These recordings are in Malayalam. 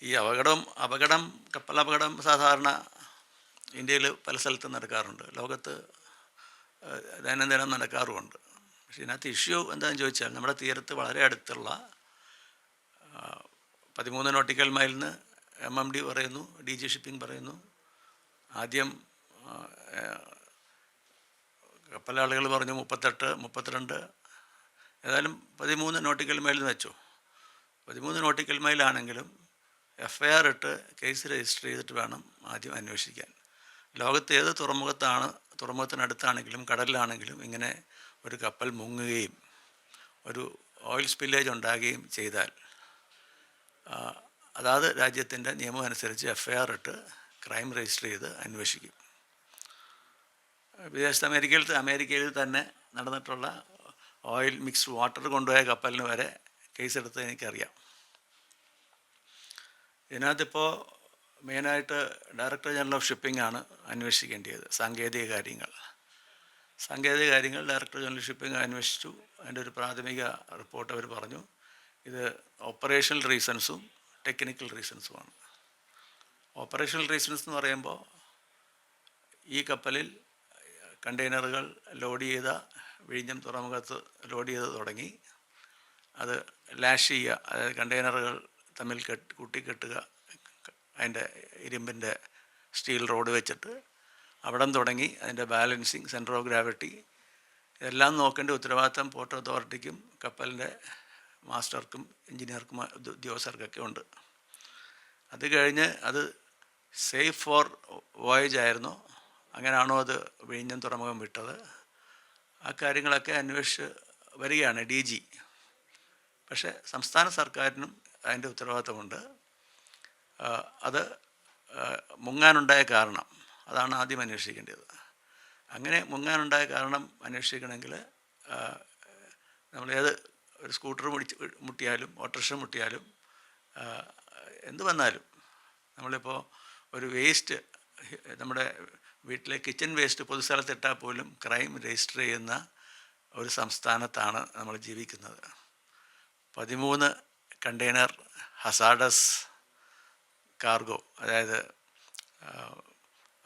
ഈ അപകടം കപ്പലപകടം സാധാരണ ഇന്ത്യയിൽ പല സ്ഥലത്തും നടക്കാറുണ്ട്, ലോകത്ത് ദൈനംദിനം നടക്കാറുമുണ്ട്. പക്ഷേ ഇതിനകത്ത് ഇഷ്യൂ എന്താണെന്ന് ചോദിച്ചാൽ, നമ്മുടെ തീരത്ത് വളരെ അടുത്തുള്ള 13 നോട്ടിക്കൽ മൈലിന് MMD പറയുന്നു, DG ഷിപ്പിംഗ് പറയുന്നു. ആദ്യം കപ്പലാളുകൾ പറഞ്ഞു 38, 32, ഏതായാലും 13 നോട്ടിക്കൽ മൈൽ എന്ന് വെച്ചു. 13 നോട്ടിക്കൽ മൈലാണെങ്കിലും FIR ഇട്ട് കേസ് രജിസ്റ്റർ ചെയ്തിട്ട് വേണം ആദ്യം അന്വേഷിക്കാൻ. ലോകത്ത് ഏത് തുറമുഖത്തിനടുത്താണെങ്കിലും കടലിലാണെങ്കിലും ഇങ്ങനെ ഒരു കപ്പൽ മുങ്ങുകയും ഒരു ഓയിൽ സ്പില്ലേജ് ഉണ്ടാകുകയും ചെയ്താൽ അതാത് രാജ്യത്തിൻ്റെ നിയമം അനുസരിച്ച് FIR ഇട്ട് ക്രൈം രജിസ്റ്റർ ചെയ്ത് അന്വേഷിക്കും. വിദേശത്ത് അമേരിക്കയിൽ തന്നെ നടന്നിട്ടുള്ള ഓയിൽ മിക്സ്ഡ് വാട്ടർ കൊണ്ടുപോയ കപ്പലിന് വരെ കേസെടുത്ത് എനിക്കറിയാം. ഇതിനകത്തിപ്പോൾ മെയിനായിട്ട് ഡയറക്ടർ ജനറൽ ഓഫ് ഷിപ്പിംഗ് ആണ് അന്വേഷിക്കേണ്ടത്. സാങ്കേതിക കാര്യങ്ങൾ ഡയറക്ടർ ജനറൽ ഷിപ്പിംഗ് അന്വേഷിച്ചു. അതിൻ്റെ ഒരു പ്രാഥമിക റിപ്പോർട്ട് അവർ പറഞ്ഞു, ഇത് ഓപ്പറേഷണൽ റീസൺസും ടെക്നിക്കൽ റീസൺസുമാണ്. ഓപ്പറേഷണൽ റീസൺസ് എന്ന് പറയുമ്പോൾ ഈ കപ്പലിൽ കണ്ടെയ്നറുകൾ ലോഡ് ചെയ്ത വിഴിഞ്ഞം തുറമുഖത്ത് ലോഡ് ചെയ്ത് തുടങ്ങി അത് ലാഷ് ചെയ്യുക, അതായത് കണ്ടെയ്നറുകൾ തമ്മിൽ കൂട്ടിക്കെട്ടുക, അതിൻ്റെ ഇരുമ്പിൻ്റെ സ്റ്റീൽ റോഡ് വെച്ചിട്ട് അവിടം തുടങ്ങി അതിൻ്റെ ബാലൻസിങ്, സെൻറ്റർ ഓഫ് ഗ്രാവിറ്റി ഇതെല്ലാം നോക്കേണ്ട ഉത്തരവാദിത്തം പോർട്ട് അതോറിറ്റിക്കും കപ്പലിൻ്റെ മാസ്റ്റർക്കും എഞ്ചിനീയർക്കും ഉദ്യോഗസ്ഥർക്കൊക്കെ ഉണ്ട്. അത് കഴിഞ്ഞ് അത് സേഫ് ഫോർ വോയേജ് ആയിരുന്നോ, അങ്ങനെയാണോ അത് വിഴിഞ്ഞം തുറമുഖം വിട്ടത്, ആ കാര്യങ്ങളൊക്കെ അന്വേഷിച്ച് വരികയാണ് DG. പക്ഷേ സംസ്ഥാന സർക്കാരിനും അതിൻ്റെ ഉത്തരവാദിത്തമുണ്ട്. അത് മുങ്ങാനുണ്ടായ കാരണം അതാണ് ആദ്യം അന്വേഷിക്കേണ്ടത്. അങ്ങനെ മുങ്ങാനുണ്ടായ കാരണം അന്വേഷിക്കണമെങ്കിൽ നമ്മളേത് ഒരു സ്കൂട്ടർ മുട്ടിയാലും ഓട്ടോറിക്ഷ മുട്ടിയാലും എന്ത് വന്നാലും, നമ്മളിപ്പോൾ ഒരു വേസ്റ്റ് നമ്മുടെ വീട്ടിലെ കിച്ചൺ വേസ്റ്റ് പൊതുസ്ഥലത്തിട്ടാൽ പോലും ക്രൈം രജിസ്റ്റർ ചെയ്യുന്ന ഒരു സംസ്ഥാനത്താണ് നമ്മൾ ജീവിക്കുന്നത്. 13 കണ്ടെയ്നർ ഹസാഡസ് കാർഗോ, അതായത്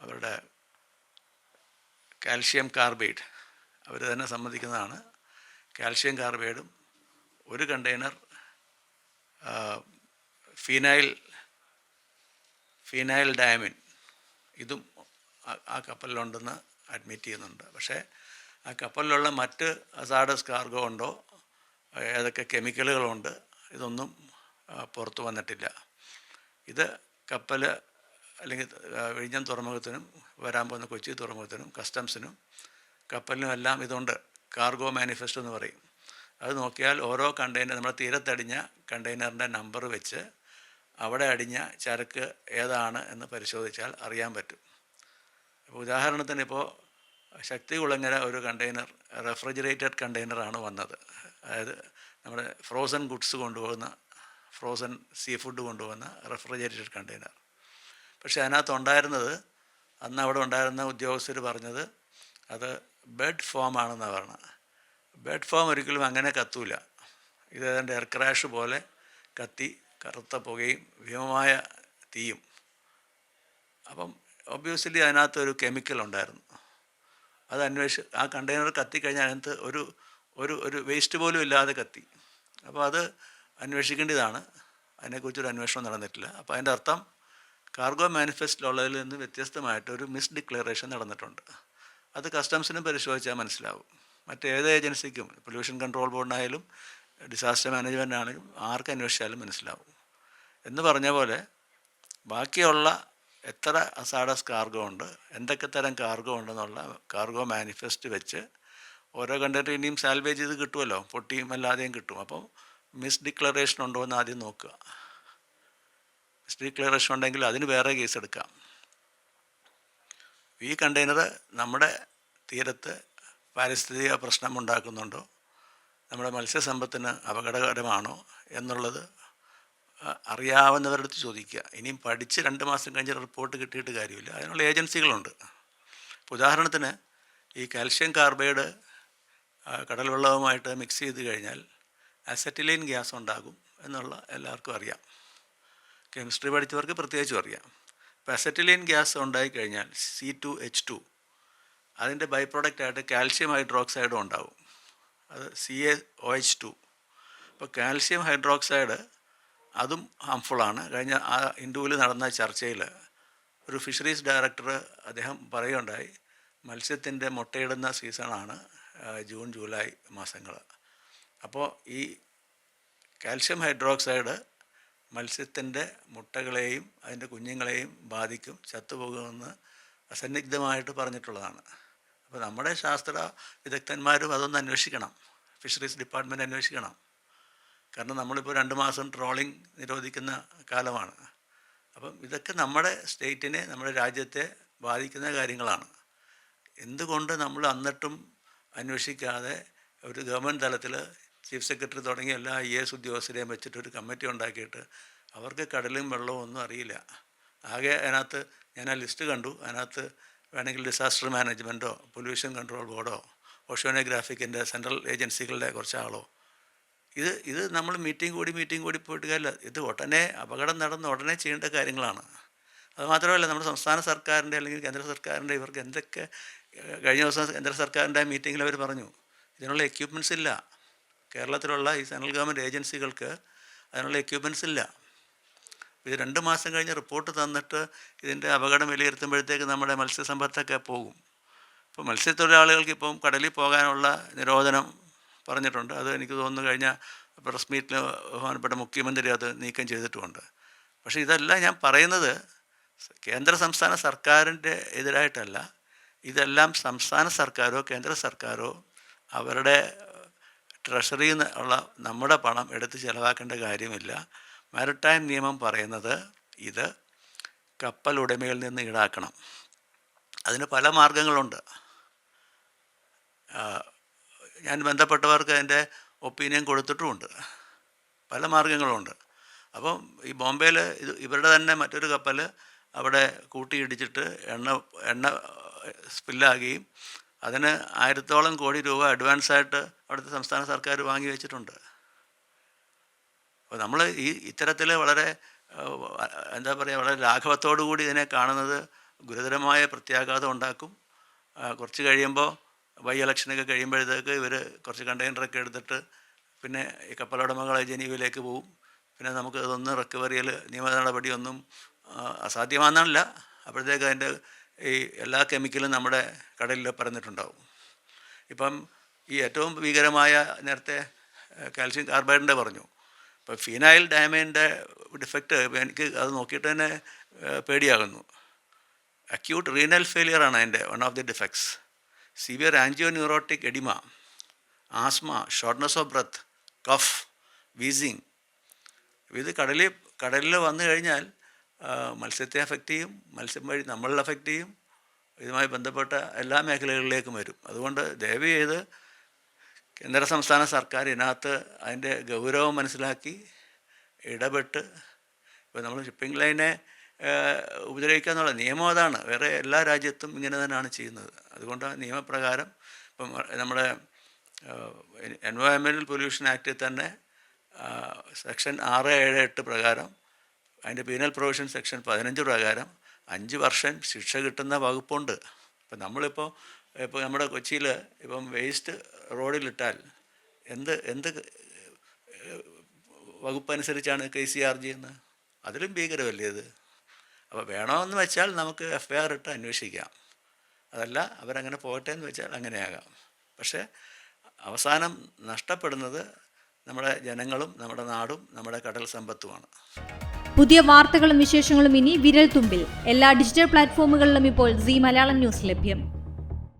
അവരുടെ കാൽഷ്യം കാർബൈഡ്, അവർ തന്നെ സമ്മതിക്കുന്നതാണ്, കാൽഷ്യം കാർബൈഡും ഒരു കണ്ടെയ്നർ ഫീനൈൽ ഡയമിൻ ഇതും ആ കപ്പലിലുണ്ടെന്ന് അഡ്മിറ്റ് ചെയ്യുന്നുണ്ട്. പക്ഷേ ആ കപ്പലിലുള്ള മറ്റ് ഹസാഡസ് കാർഗോ ഉണ്ടോ, ഏതൊക്കെ കെമിക്കലുകളുണ്ട്, ഇതൊന്നും പുറത്തു വന്നിട്ടില്ല. ഇത് കപ്പൽ അല്ലെങ്കിൽ വിഴിഞ്ഞം തുറമുഖത്തിനും വരാൻ പോകുന്ന കൊച്ചി തുറമുഖത്തിനും കസ്റ്റംസിനും കപ്പലിനും എല്ലാം ഇതുണ്ട്. കാർഗോ മാനിഫെസ്റ്റോ എന്ന് പറയും. അത് നോക്കിയാൽ ഓരോ കണ്ടെയ്നർ, നമ്മുടെ തീരത്തടിഞ്ഞ കണ്ടെയ്നറിൻ്റെ നമ്പർ വെച്ച് അവിടെ അടിഞ്ഞ ചരക്ക് ഏതാണ് എന്ന് പരിശോധിച്ചാൽ അറിയാൻ പറ്റും. അപ്പോൾ ഉദാഹരണത്തിന് ഇപ്പോൾ ശക്തികുളങ്ങര ഒരു കണ്ടെയ്നർ റെഫ്രിജറേറ്റഡ് കണ്ടെയ്നറാണ് വന്നത്. അതായത് നമ്മുടെ ഫ്രോസൺ ഗുഡ്സ് കൊണ്ടുപോകുന്ന, ഫ്രോസൺ സീ ഫുഡ് കൊണ്ടുപോകുന്ന റെഫ്രിജറേറ്റഡ് കണ്ടെയ്നർ. പക്ഷേ അതിനകത്തുണ്ടായിരുന്നത്, അന്ന് അവിടെ ഉണ്ടായിരുന്ന ഉദ്യോഗസ്ഥർ പറഞ്ഞത് അത് ബെഡ് ഫോം ആണെന്നാണ് പറഞ്ഞത്. ബെഡ് ഫോം ഒരിക്കലും അങ്ങനെ കത്തൂല. ഇത് അതിൻ്റെ എയർ ക്രാഷ് പോലെ കത്തി കറുത്ത പുകയും ഭീമമായ തീയും. അപ്പം ഒബ്വിയസ്ലി അതിനകത്തൊരു കെമിക്കൽ ഉണ്ടായിരുന്നു. അത് ആ കണ്ടെയ്നർ കത്തിക്കഴിഞ്ഞാൽ അതിനകത്ത് ഒരു വേസ്റ്റ് പോലും ഇല്ലാതെ കത്തി. അപ്പോൾ അത് അന്വേഷിക്കേണ്ടതാണ്. അതിനെക്കുറിച്ചൊരു അന്വേഷണം നടന്നിട്ടില്ല. അപ്പോൾ അതിൻ്റെ അർത്ഥം കാർഗോ മാനിഫെസ്റ്റിലുള്ളതിൽ നിന്ന് വ്യത്യസ്തമായിട്ട് ഒരു മിസ് ഡിക്ലറേഷൻ നടന്നിട്ടുണ്ട്. അത് കസ്റ്റംസിനും പരിശോധിച്ചാൽ മനസ്സിലാവും. മറ്റേത് ഏജൻസിക്കും, പൊല്യൂഷൻ കൺട്രോൾ ബോർഡിനായാലും ഡിസാസ്റ്റർ മാനേജ്മെൻ്റ് ആണെങ്കിലും ആർക്ക് അന്വേഷിച്ചാലും മനസ്സിലാവും. എന്ന് പറഞ്ഞ പോലെ ബാക്കിയുള്ള എത്ര ഹസാഡസ് കാർഗോ ഉണ്ട്, എന്തൊക്കെ തരം കാർഗോ ഉണ്ടെന്നുള്ള കാർഗോ മാനിഫെസ്റ്റ് വെച്ച് ഓരോ കണ്ടെയ്നർ ഇനിയും സാൽവേജ് ചെയ്ത് കിട്ടുമല്ലോ, പൊട്ടിയും അല്ലാതെയും കിട്ടും. അപ്പോൾ മിസ് ഡിക്ലറേഷൻ ഉണ്ടോ എന്ന് ആദ്യം നോക്കുക. മിസ് ഡിക്ലറേഷൻ ഉണ്ടെങ്കിൽ അതിന് വേറെ കേസ് എടുക്കാം. ഈ കണ്ടെയ്നർ നമ്മുടെ തീരത്ത് പാരിസ്ഥിതിക പ്രശ്നം ഉണ്ടാക്കുന്നുണ്ടോ, നമ്മുടെ മത്സ്യസമ്പത്തിന് അപകടകരമാണോ എന്നുള്ളത് അറിയാവുന്നവരുടെ അടുത്ത് ചോദിക്കുക. ഇനിയും പഠിച്ച് 2 മാസം കഴിഞ്ഞ് റിപ്പോർട്ട് കിട്ടിയിട്ട് കാര്യമില്ല. അതിനുള്ള ഏജൻസികളുണ്ട്. ഇപ്പോൾ ഉദാഹരണത്തിന് ഈ കാൽഷ്യം കാർബൈഡ് കടൽ വെള്ളവുമായിട്ട് മിക്സ് ചെയ്ത് കഴിഞ്ഞാൽ അസറ്റിലൈൻ ഗ്യാസ് ഉണ്ടാകും എന്നുള്ള എല്ലാവർക്കും അറിയാം. കെമിസ്ട്രി പഠിച്ചവർക്ക് പ്രത്യേകിച്ചും അറിയാം. ഇപ്പോൾ അസറ്റിലൈൻ ഗ്യാസ് ഉണ്ടായിക്കഴിഞ്ഞാൽ C2H2 അതിൻ്റെ ബൈ പ്രോഡക്റ്റായിട്ട് കാൽഷ്യം ഹൈഡ്രോക്സൈഡും ഉണ്ടാവും. അത് CaOH2. അപ്പോൾ കാൽഷ്യം ഹൈഡ്രോക്സൈഡ് അതും ഹാംഫുള്ളാണ്. കഴിഞ്ഞ ആ ഇന്ത്യയിൽ നടന്ന ചർച്ചയിൽ ഒരു ഫിഷറീസ് ഡയറക്ടർ അദ്ദേഹം പറയുകയുണ്ടായി, മത്സ്യത്തിൻ്റെ മുട്ടയിടുന്ന സീസണാണ് ജൂൺ ജൂലൈ മാസങ്ങൾ. അപ്പോൾ ഈ കാൽഷ്യം ഹൈഡ്രോക്സൈഡ് മത്സ്യത്തിൻ്റെ മുട്ടകളെയും അതിൻ്റെ കുഞ്ഞുങ്ങളെയും ബാധിക്കും, ചത്തുപോകുമെന്ന് അസന്നിഗ്ധമായിട്ട് പറഞ്ഞിട്ടുള്ളതാണ്. അപ്പോൾ നമ്മുടെ ശാസ്ത്ര വിദഗ്ധന്മാരും അതൊന്ന് അന്വേഷിക്കണം, ഫിഷറീസ് ഡിപ്പാർട്ട്മെൻറ്റ് അന്വേഷിക്കണം. കാരണം നമ്മളിപ്പോൾ 2 മാസം ട്രോളിംഗ് നിരോധിക്കുന്ന കാലമാണ്. അപ്പം ഇതൊക്കെ നമ്മുടെ സ്റ്റേറ്റിനെ, നമ്മുടെ രാജ്യത്തെ ബാധിക്കുന്ന കാര്യങ്ങളാണ്. എന്തുകൊണ്ട് നമ്മൾ എന്നിട്ടും അന്വേഷിക്കാതെ ഒരു ഗവൺമെൻറ് തലത്തിൽ ചീഫ് സെക്രട്ടറി തുടങ്ങിയ എല്ലാ IAS ഉദ്യോഗസ്ഥരെയും വെച്ചിട്ടൊരു കമ്മിറ്റി ഉണ്ടാക്കിയിട്ട് അവർക്ക് കടലും വെള്ളവും ഒന്നും അറിയില്ല. ആകെ അതിനകത്ത് ഞാൻ ആ ലിസ്റ്റ് കണ്ടു, അതിനകത്ത് വേണമെങ്കിൽ ഡിസാസ്റ്റർ മാനേജ്മെൻറ്റോ പൊല്യൂഷൻ കൺട്രോൾ ബോർഡോ ഓഷ്യാനോഗ്രാഫിക്കിൻ്റെ സെൻട്രൽ ഏജൻസികളുടെ കുറച്ച് ആളോ, ഇത് നമ്മൾ മീറ്റിംഗ് കൂടി പോയിട്ട് കാര്യമില്ല. ഇത് ഉടനെ അപകടം നടന്ന് ഉടനെ ചെയ്യേണ്ട കാര്യങ്ങളാണ്. അതുമാത്രമല്ല, നമ്മുടെ സംസ്ഥാന സർക്കാരിൻ്റെ അല്ലെങ്കിൽ കേന്ദ്ര സർക്കാരിൻ്റെ ഇവർക്ക് എന്തൊക്കെ, കഴിഞ്ഞ ദിവസം കേന്ദ്ര സർക്കാരിൻ്റെ മീറ്റിങ്ങിൽ അവർ പറഞ്ഞു ഇതിനുള്ള എക്യുപ്മെൻറ്റ്സ് ഇല്ല. കേരളത്തിലുള്ള ഈ സെൻട്രൽ ഗവൺമെൻറ് ഏജൻസികൾക്ക് അതിനുള്ള എക്യുപ്മെൻറ്റ്സ് ഇല്ല. ഇത് 2 മാസം കഴിഞ്ഞ് റിപ്പോർട്ട് തന്നിട്ട് ഇതിൻ്റെ അപകടം വിലയിരുത്തുമ്പോഴത്തേക്ക് നമ്മുടെ മത്സ്യസമ്പത്തൊക്കെ പോകും. ഇപ്പോൾ മത്സ്യത്തൊഴിലാളികൾക്ക് ഇപ്പം കടലിൽ പോകാനുള്ള നിരോധനം പറഞ്ഞിട്ടുണ്ട്. അത് എനിക്ക് തോന്നുന്നു കഴിഞ്ഞ പ്രസ് മീറ്റിൽ ബഹുമാനപ്പെട്ട മുഖ്യമന്ത്രി അത് നീക്കം ചെയ്തിട്ടുമുണ്ട്. പക്ഷേ ഇതെല്ലാം ഞാൻ പറയുന്നത് കേന്ദ്ര സംസ്ഥാന സർക്കാരിൻ്റെ എതിരായിട്ടല്ല. ഇതെല്ലാം സംസ്ഥാന സർക്കാരോ കേന്ദ്ര സർക്കാരോ അവരുടെ ട്രഷറിയിൽ നിന്നുള്ള നമ്മുടെ പണം എടുത്ത് ചിലവാക്കേണ്ട കാര്യമില്ല. മാരിടൈം നിയമം പറയുന്നത് ഇത് കപ്പൽ ഉടമയിൽ നിന്ന് ഈടാക്കണം. അതിന് പല മാർഗങ്ങളുണ്ട്. ഞാൻ ബന്ധപ്പെട്ടവർക്ക് അതിൻ്റെ ഒപ്പീനിയൻ കൊടുത്തിട്ടുമുണ്ട്. പല മാർഗങ്ങളുണ്ട്. അപ്പം ഈ ബോംബെയിൽ ഇവരുടെ തന്നെ മറ്റൊരു കപ്പൽ അവിടെ കൂട്ടിയിടിച്ചിട്ട് എണ്ണ സ്പില്ലാകുകയും അതിന് 1000ഓളം കോടി രൂപ അഡ്വാൻസായിട്ട് അവിടുത്തെ സംസ്ഥാന സർക്കാർ വാങ്ങി വെച്ചിട്ടുണ്ട്. അപ്പോൾ നമ്മൾ ഇത്തരത്തിൽ വളരെ വളരെ ലാഘവത്തോടു കൂടി ഇതിനെ കാണുന്നത് ഗുരുതരമായ പ്രത്യാഘാതം ഉണ്ടാക്കും. കുറച്ച് കഴിയുമ്പോൾ ഇലക്ഷനൊക്കെ കഴിയുമ്പോഴത്തേക്ക് ഇവർ കുറച്ച് കണ്ടെയ്നറൊക്കെ എടുത്തിട്ട് പിന്നെ ഈ കപ്പലുടമകളെ ജനീവയിലേക്ക് പോവും. പിന്നെ നമുക്ക് അതൊന്നും റിക്കവറിയിൽ നിയമ നടപടിയൊന്നും അസാധ്യമാണെന്നല്ല. അപ്പോഴത്തേക്ക് അതിൻ്റെ ഈ എല്ലാ കെമിക്കലും നമ്മുടെ കടലിൽ പരന്നിട്ടുണ്ടാവും. ഇപ്പം ഈ ഏറ്റവും ഭീകരമായ നേരത്തെ കാൽഷ്യം കാർബൈഡിൻ്റെ പറഞ്ഞു. ഇപ്പോൾ ഫീനൈൽ ഡയമൈൻ്റെ ഡിഫക്റ്റ് എനിക്ക് അത് നോക്കിയിട്ട് തന്നെ പേടിയാകുന്നു. അക്യൂട്ട് റീനൽ ഫെയിലിയറാണ് അതിൻ്റെ one of the defects. Severe angioneurotic oedema, asthma, shortness of breath, cough, wheezing. ഇത് കടലിൽ വന്നു കഴിഞ്ഞാൽ മത്സ്യത്തെ അഫക്റ്റ് ചെയ്യും, മത്സ്യം വഴി നമ്മളിൽ അഫക്റ്റ് ചെയ്യും. ഇതുമായി ബന്ധപ്പെട്ട എല്ലാ മേഖലകളിലേക്കും വരും. അതുകൊണ്ട് ദയവ് ചെയ്ത് കേന്ദ്ര സംസ്ഥാന സർക്കാർ ഇതിനകത്ത് അതിൻ്റെ ഗൗരവം മനസ്സിലാക്കി ഇടപെട്ട്, ഇപ്പോൾ നമ്മൾ ഷിപ്പിംഗ് ലൈനെ ഉപദ്രവിക്കുക എന്നുള്ള നിയമം അതാണ്. വേറെ എല്ലാ രാജ്യത്തും ഇങ്ങനെ തന്നെയാണ് ചെയ്യുന്നത്. അതുകൊണ്ട് നിയമപ്രകാരം ഇപ്പം നമ്മുടെ എൻവയോൺമെൻറ്റൽ പൊല്യൂഷൻ ആക്റ്റിൽ തന്നെ സെക്ഷൻ 678 പ്രകാരം അതിൻ്റെ പീനൽ പ്രൊവിഷൻ സെക്ഷൻ 15 പ്രകാരം 5 വർഷം ശിക്ഷ കിട്ടുന്ന വകുപ്പുണ്ട്. ഇപ്പം നമ്മളിപ്പോൾ നമ്മുടെ കൊച്ചിയിൽ ഇപ്പം വേസ്റ്റ് റോഡിലിട്ടാൽ എന്ത് വകുപ്പനുസരിച്ചാണ് KCR ചെയ്യുന്നത്? അതിലും ഭീകരമല്ലേ ഇത്? അപ്പോൾ വേണമെന്ന് വെച്ചാൽ നമുക്ക് FIR ഇട്ട് അന്വേഷിക്കാം. അതല്ല അവരങ്ങനെ പോകട്ടെ എന്ന് വെച്ചാൽ അങ്ങനെയാകാം. പക്ഷേ അവസാനം നഷ്ടപ്പെടുന്നത് നമ്മുടെ ജനങ്ങളും നമ്മുടെ നാടും നമ്മുടെ കടൽ സമ്പത്തുമാണ്. പുതിയ വാർത്തകളും വിശേഷങ്ങളും ഇനി വിരൽ തുമ്പിൽ. എല്ലാ ഡിജിറ്റൽ പ്ലാറ്റ്ഫോമുകളിലും ഇപ്പോൾ സീ മലയാളം ന്യൂസ് ലഭ്യം.